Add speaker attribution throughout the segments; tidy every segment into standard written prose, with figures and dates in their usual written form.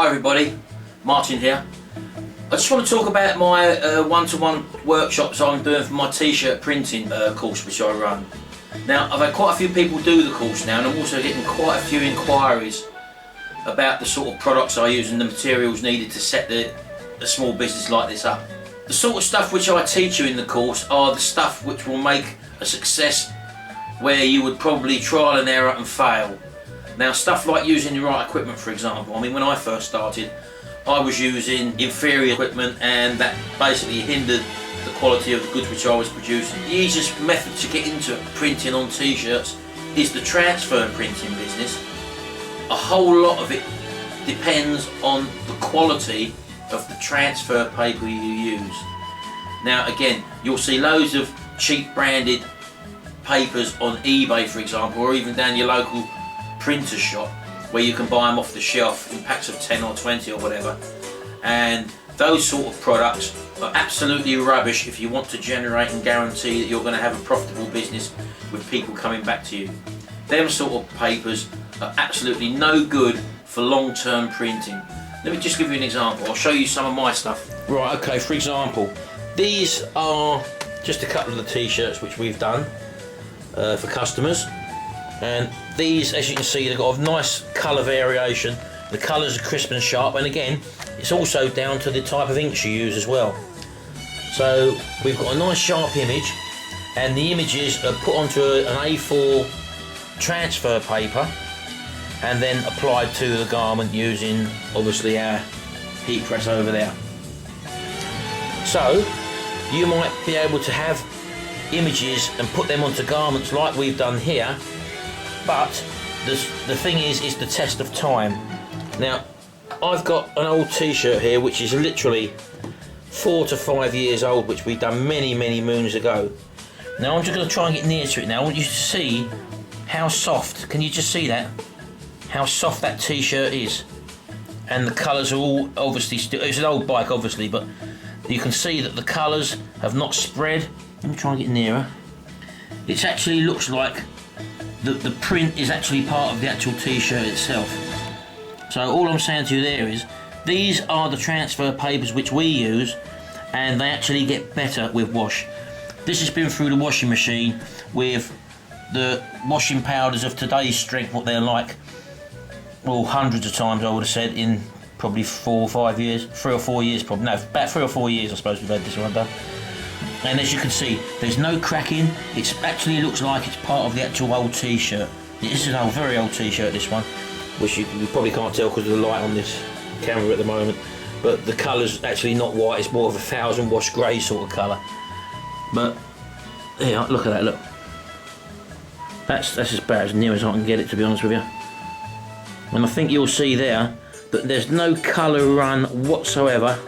Speaker 1: Hi everybody, Martin here. I just want to talk about my one-to-one workshops I'm doing for my t-shirt printing course which I run. Now I've had quite a few people do the course now, and I'm also getting quite a few inquiries about the sort of products I use and the materials needed to set a small business like this up. The sort of stuff which I teach you in the course are the stuff which will make a success where you would probably trial and error and fail. Now stuff like using the right equipment, for example. I mean, when I first started I was using inferior equipment, and that basically hindered the quality of the goods which I was producing. The easiest method to get into printing on t-shirts is the transfer printing business. A whole lot of it depends on the quality of the transfer paper you use. Now again, you'll see loads of cheap branded papers on eBay, for example, or even down your local printer shop where you can buy them off the shelf in packs of 10 or 20 or whatever, and those sort of products are absolutely rubbish if you want to generate and guarantee that you're going to have a profitable business with people coming back to you. Them sort of papers are absolutely no good for long-term printing. Let me just give you an example. I'll show you some of my stuff. Right, okay, for example, these are just a couple of the t-shirts which we've done for customers, and these, as you can see, they've got a nice colour variation. The colours are crisp and sharp, and again it's also down to the type of inks you use as well. So we've got a nice sharp image, and the images are put onto an A4 transfer paper and then applied to the garment using obviously our heat press over there. So you might be able to have images and put them onto garments like we've done here, but the thing is the test of time. Now I've got an old t-shirt here which is literally 4 to 5 years old, which we've done many moons ago. Now I'm just going to try and get near to it now. I want you to see how soft, can you just see that? How soft that t-shirt is, and the colours are all obviously still, it's an old bike obviously, but you can see that the colours have not spread. Let me try and get nearer. It actually looks like the print is actually part of the actual t-shirt itself. So all I'm saying to you there is these are the transfer papers which we use, and they actually get better with wash. This has been through the washing machine with the washing powders of today's strength, what they're like, well, hundreds of times I would have said, in probably 4 or 5 years, 3 or 4 years probably, no, about 3 or 4 years I suppose we've had this one done. And as you can see, there's no cracking. It actually looks like it's part of the actual old t-shirt. This is an old, very old t-shirt, this one, which you probably can't tell because of the light on this camera at the moment, but the colour's actually not white, it's more of a 1000 wash grey sort of colour. But yeah, look at that, look. That's about as near as I can get it, to be honest with you. And I think you'll see there that there's no colour run whatsoever,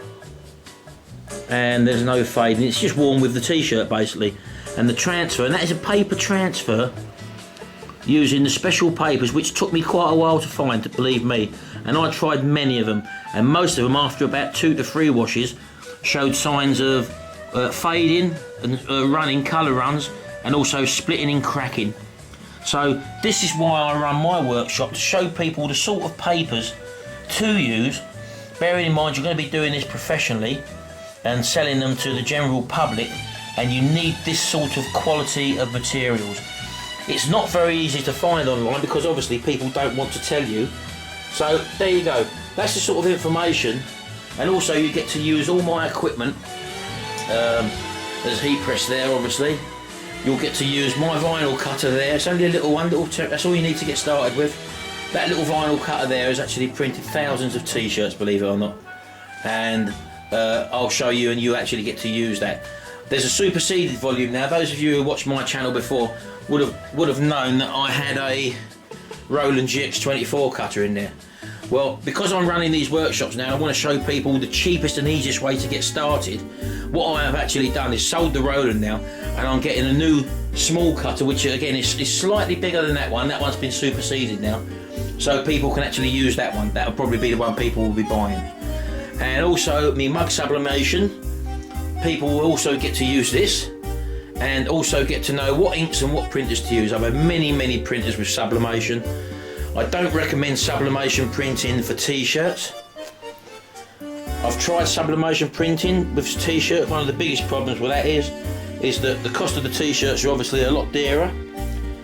Speaker 1: and there's no fading. It's just worn with the t-shirt basically. And the transfer, and that is a paper transfer using the special papers, which took me quite a while to find, believe me. And I tried many of them, and most of them after about 2 to 3 washes showed signs of fading and running, colour runs, and also splitting and cracking. So this is why I run my workshop, to show people the sort of papers to use, bearing in mind you're going to be doing this professionally and selling them to the general public, and you need this sort of quality of materials. It's not very easy to find online because obviously people don't want to tell you. So there you go, that's the sort of information, and also you get to use all my equipment. There's heat press there obviously. You'll get to use my vinyl cutter there. It's only a little one, that's all you need to get started with. That little vinyl cutter there has actually printed thousands of t-shirts, believe it or not. And I'll show you, and you actually get to use that. There's a superseded volume now. Those of you who watched my channel before would have known that I had a Roland GX24 cutter in there. Well, because I'm running these workshops now, I want to show people the cheapest and easiest way to get started. What I have actually done is sold the Roland now, and I'm getting a new small cutter, which again is slightly bigger than that one. That one's been superseded now, so people can actually use that one. That'll probably be the one people will be buying. And also my mug sublimation, people will also get to use this, and also get to know what inks and what printers to use. I've had many printers with sublimation. I don't recommend sublimation printing for t-shirts I've tried sublimation printing with t-shirts. One of the biggest problems with that is that the cost of the t-shirts are obviously a lot dearer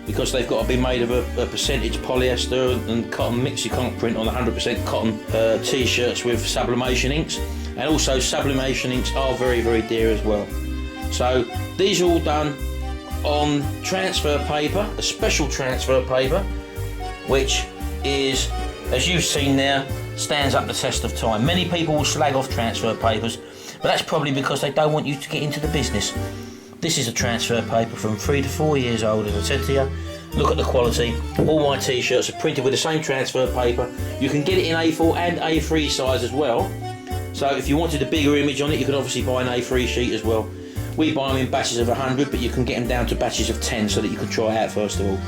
Speaker 1: because they've got to be made of a percentage polyester and cotton mix. You can't print on 100% cotton t-shirts with sublimation inks, and also sublimation inks are very, very dear as well. So these are all done on transfer paper, a special transfer paper, which is, as you've seen there, stands up the test of time. Many people will slag off transfer papers, but that's probably because they don't want you to get into the business. This is a transfer paper from 3 to 4 years old, as I said to you. Look at the quality. All my t-shirts are printed with the same transfer paper. You can get it in A4 and A3 size as well. So if you wanted a bigger image on it, you could obviously buy an A3 sheet as well. We buy them in batches of 100, but you can get them down to batches of 10 so that you can try it out first of all.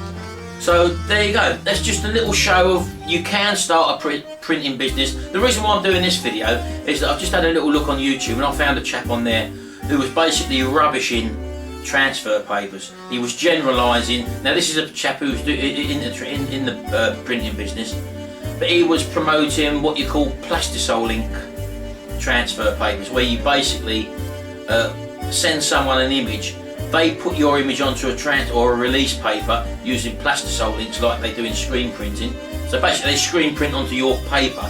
Speaker 1: So there you go, that's just a little show of you can start a printing business. The reason why I'm doing this video is that I've just had a little look on YouTube and I found a chap on there who was basically rubbishing transfer papers. He was generalising. Now this is a chap who's in the printing business, but he was promoting what you call plastisol ink transfer papers, where you basically send someone an image. They put your image onto a or a release paper using plastisol inks like they do in screen printing. So basically they screen print onto your paper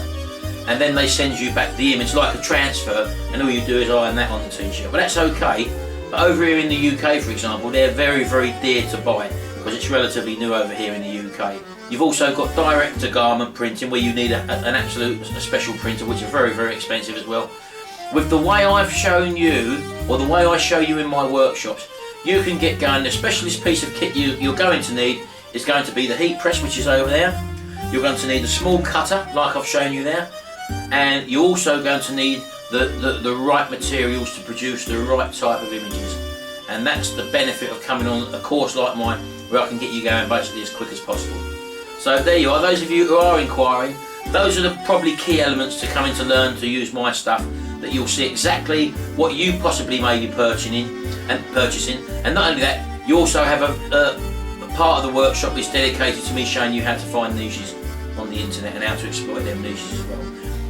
Speaker 1: and then they send you back the image like a transfer, and all you do is iron that on the t-shirt. But that's okay. But over here in the UK, for example, they're very, very dear to buy because it's relatively new over here in the UK. You've also got direct to garment printing where you need a special printer, which is very, very expensive as well. With the way I've shown you, or the way I show you in my workshops, you can get going. The specialist piece of kit you're going to need is going to be the heat press, which is over there. You're going to need a small cutter, like I've shown you there, and you're also going to need the right materials to produce the right type of images. And that's the benefit of coming on a course like mine, where I can get you going basically as quick as possible. So there you are. Those of you who are inquiring, those are the probably key elements to coming to learn to use my stuff, that you'll see exactly what you possibly may be purchasing. And not only that, you also have a part of the workshop that's dedicated to me showing you how to find niches on the internet and how to exploit them niches as well.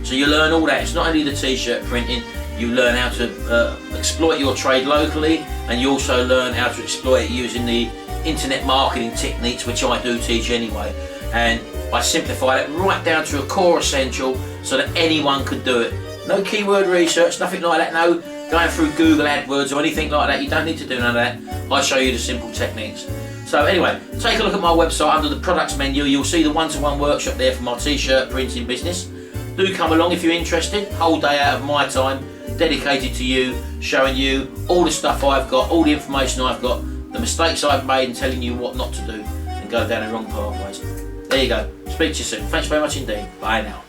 Speaker 1: So you learn all that. It's not only the t-shirt printing, you learn how to exploit your trade locally, and you also learn how to exploit it using the internet marketing techniques, which I do teach anyway. And I simplify that right down to a core essential so that anyone could do it. No keyword research, nothing like that, no going through Google AdWords or anything like that. You don't need to do none of that. I show you the simple techniques. So anyway, take a look at my website. Under the products menu, you'll see the one-to-one workshop there for my t-shirt printing business. Do come along if you're interested. Whole day out of my time dedicated to you, showing you all the stuff I've got, all the information I've got, the mistakes I've made, and telling you what not to do and go down the wrong pathways. There you go. Speak to you soon. Thanks very much indeed. Bye now.